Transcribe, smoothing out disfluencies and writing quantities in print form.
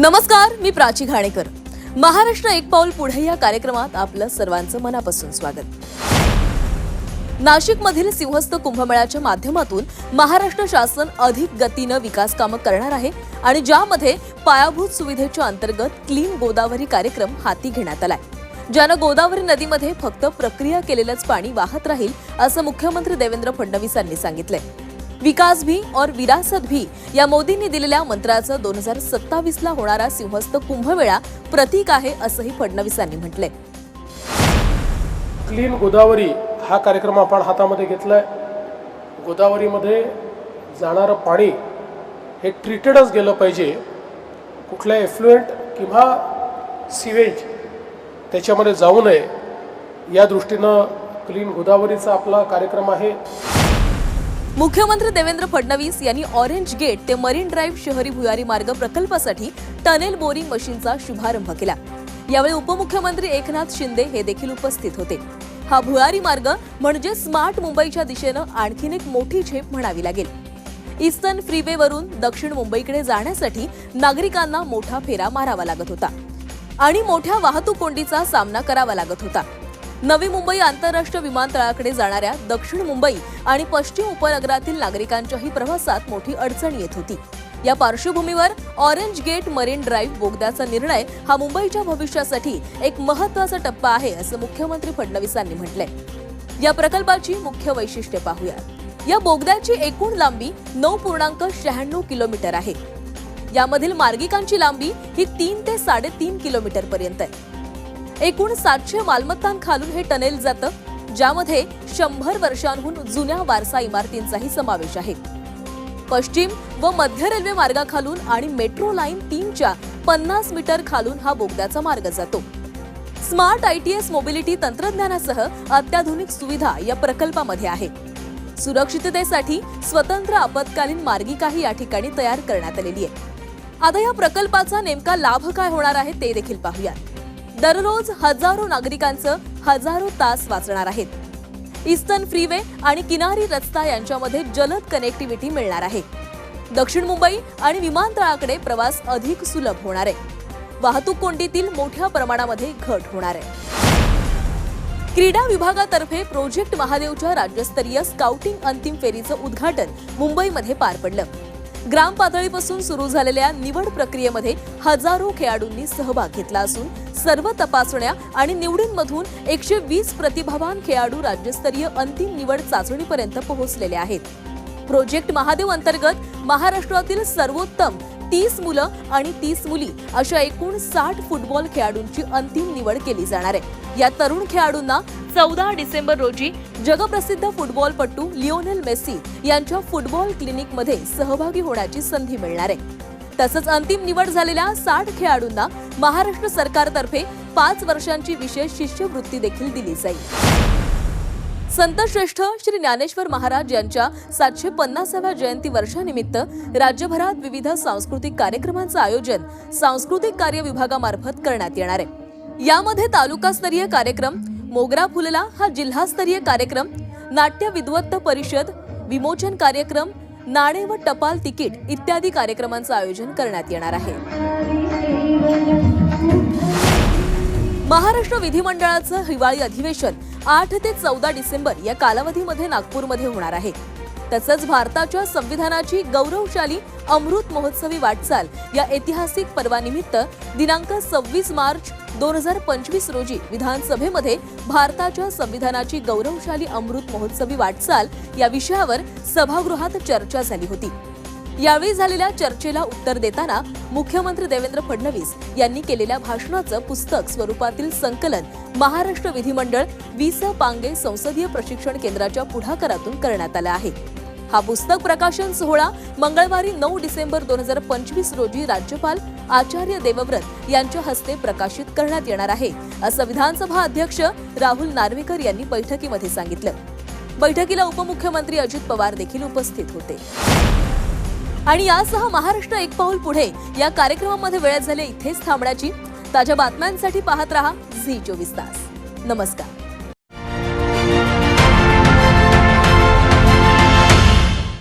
नमस्कार, मी प्राची घाणेकर। महाराष्ट्र एक पाऊल पुढे या कार्यक्रमात आपलं सर्वांचं मनापासून स्वागत। नाशिकमधील सिंहस्थ कुंभमेळ्याच्या माध्यमातून महाराष्ट्र शासन अधिक गतीने विकास कामे करणार आहे आणि ज्यामध्ये पायाभूत सुविधेच्या अंतर्गत क्लीन गोदावरी कार्यक्रम हाती घेण्यात आलाय, ज्याने गोदावरी नदीमध्ये फक्त प्रक्रिया केलेलेच पाणी वाहत राहील असं मुख्यमंत्री देवेंद्र फडणवीस यांनी सांगितलंय। विकास भी और विरासत भी या मोदींनी दिलेल्या मंत्राचं 2027 ला होणारा सिंहस्थ कुंभमेळा प्रतीक आहे असंही फडणवीस यांनी म्हटलंय। क्लीन गोदावरी हा कार्यक्रम आपण हातामध्ये घेतलाय। गोदावरीमध्ये जाणारं पाणी हे ट्रीटेडच गेलं पाहिजे, कुठल्या एफ्लुएंट किंवा सिवेज त्याच्यामध्ये जाऊ नये या दृष्टीनं क्लीन गोदावरीचा आपला कार्यक्रम आहे। मुख्यमंत्री देवेंद्र फडणवीस यांनी ऑरेंज गेट ते मरीन ड्राईव्ह शहरी भुयारी मार्ग प्रकल्पासाठी टनेल बोरिंग मशीनचा शुभारंभ केला। यावेळी उपमुख्यमंत्री एकनाथ शिंदे हे देखील उपस्थित होते। हा भुयारी मार्ग म्हणजे स्मार्ट मुंबईच्या दिशेनं आणखीन एक मोठी झेप म्हणावी लागेल। ईस्टर्न फ्रीवे वरून दक्षिण मुंबईकडे जाण्यासाठी नागरिकांना मोठा फेरा मारावा लागत होता आणि मोठ्या वाहतूक कोंडीचा सामना करावा लागत होता। नवी मुंबई आंतरराष्ट्रीय विमानतळाकडे जाणाऱ्या दक्षिण मुंबई आणि पश्चिम उपनगरातील नागरिकांच्याही प्रवासात मोठी अडचण येत होती। या पार्श्वभूमीवर ऑरेंज गेट मरीन ड्राईव्ह बोगद्याचा निर्णय हा मुंबईच्या भविष्यासाठी एक महत्त्वाचा टप्पा आहे असं मुख्यमंत्री फडणवीस यांनी म्हटलंय। या प्रकल्पाची मुख्य वैशिष्ट्ये पाहूया। या बोगद्याची एकूण लांबी 9.96 किलोमीटर आहे। यामधील मार्गिकांची लांबी ही 3 ते 3.5 किलोमीटर पर्यंत आहे। एकूण 700 मालमत्तांखालून हे टनेल जातं, ज्यामध्ये 100 वर्षांहून जुन्या वारसा इमारतींचाही समावेश आहे। पश्चिम व मध्य रेल्वे मार्गाखालून आणि मेट्रो लाईन 3च्या 50 मीटर खालून हा बोगद्याचा मार्ग जातो। स्मार्ट ITS मोबिलिटी तंत्रज्ञानासह अत्याधुनिक सुविधा या प्रकल्पामध्ये आहे। सुरक्षिततेसाठी स्वतंत्र आपत्कालीन मार्गिकाही या ठिकाणी तयार करण्यात आलेली आहे। आता या प्रकल्पाचा नेमका लाभ काय होणार आहे ते देखील पाहूया। दररोज हजारो नागरिकांचं हजारो तास वाचणार आहेत। ईस्टर्न फ्रीवे आणि किनारी रस्ता यांच्यामध्ये जलद कनेक्टिव्हिटी मिळणार आहे। दक्षिण मुंबई आणि विमानतळाकडे प्रवास अधिक सुलभ होणार आहे। वाहतूक कोंडीतील मोठ्या प्रमाणामध्ये घट होणार आहे। क्रीडा विभागातर्फे प्रोजेक्ट महादेवच्या राज्यस्तरीय स्काउटिंग अंतिम फेरीचं उद्घाटन मुंबईमध्ये पार पडलं। ग्राम पातळीपासून सुरू झालेल्या निवड प्रक्रियेमध्ये हजारो खेळाडूंनी सहभाग घेतला असून सर्व तपासण्या आणि निवडींमधून 120 प्रतिभावान खेळाडू राज्यस्तरीय अंतिम निवड चाचणीपर्यंत पोहोचलेले आहेत। प्रोजेक्ट महादेव अंतर्गत महाराष्ट्रातील सर्वोत्तम 30 मुलं आणि 30 मुली अशा एकूण 60 फुटबॉल खेळाडूंची अंतिम निवड केली जाणार आहे। या तरुण खेळाडूंना 14 डिसेंबर रोजी जगप्रसिद्ध फुटबॉलपटू लिओनेल मेसी यांच्या फुटबॉल क्लिनिकमध्ये सहभागी होण्याची संधी मिळणार आहे। तसंच अंतिम निवड झालेल्या 60 खेळाडूंना महाराष्ट्र सरकारतर्फे 5 वर्षांची विशेष शिष्यवृत्ती देखील दिली जाईल। संतश्रेष्ठ श्री ज्ञानेश्वर महाराज यांच्या 750व्या जयंती वर्षानिमित्त राज्यभरात विविध सांस्कृतिक कार्यक्रमांचं आयोजन सांस्कृतिक कार्य विभागामार्फत करण्यात येणार आहे। यामध्ये तालुकास्तरीय कार्यक्रम, मोगरा फुलला हा जिल्हास्तरीय कार्यक्रम, नाट्य विद्वत्त परिषद, विमोचन कार्यक्रम, नाणे व टपाल तिकीट इत्यादी कार्यक्रमांचं आयोजन करण्यात येणार आहे। महाराष्ट्र विधिमंडळाचं हिवाळी अधिवेशन 8 ते 14 डिसेंबर या कालावधीमध्ये नागपूरमध्ये होणार आहे। तसंच भारताच्या संविधानाची गौरवशाली अमृत महोत्सवी वाटचाल या ऐतिहासिक पर्वानिमित्त दिनांक 26 मार्च 2025 रोजी विधानसभेमध्ये भारताच्या संविधानाची गौरवशाली अमृत महोत्सवी वाटचाल या विषयावर सभागृहात चर्चा झाली होती। यावेळी झालेल्या चर्चेला उत्तर देताना मुख्यमंत्री देवेंद्र फडणवीस यांनी केलेल्या भाषणाचं पुस्तक स्वरूपातील संकलन महाराष्ट्र विधिमंडळ वि.स. पांगे संसदीय प्रशिक्षण केंद्राच्या पुढाकारातून करण्यात आलं आहे। हा पुस्तक प्रकाशन सोहळा मंगळवारी 9 डिसेंबर 2025 रोजी राज्यपाल आचार्य देवव्रत यांच्या हस्ते प्रकाशित करण्यात येणार आहे असं विधानसभा अध्यक्ष राहुल नार्वेकर यांनी बैठकीमध्ये सांगितलं। बैठकीला उपमुख्यमंत्री अजित पवार देखील उपस्थित होते। आणि यासह महाराष्ट्र एक पाऊल पुढे या कार्यक्रमामध्ये वेळ झाली इथेच थांबण्याची। ताज्या बातम्यांसाठी पाहत रहा झी 24 तास। नमस्कार।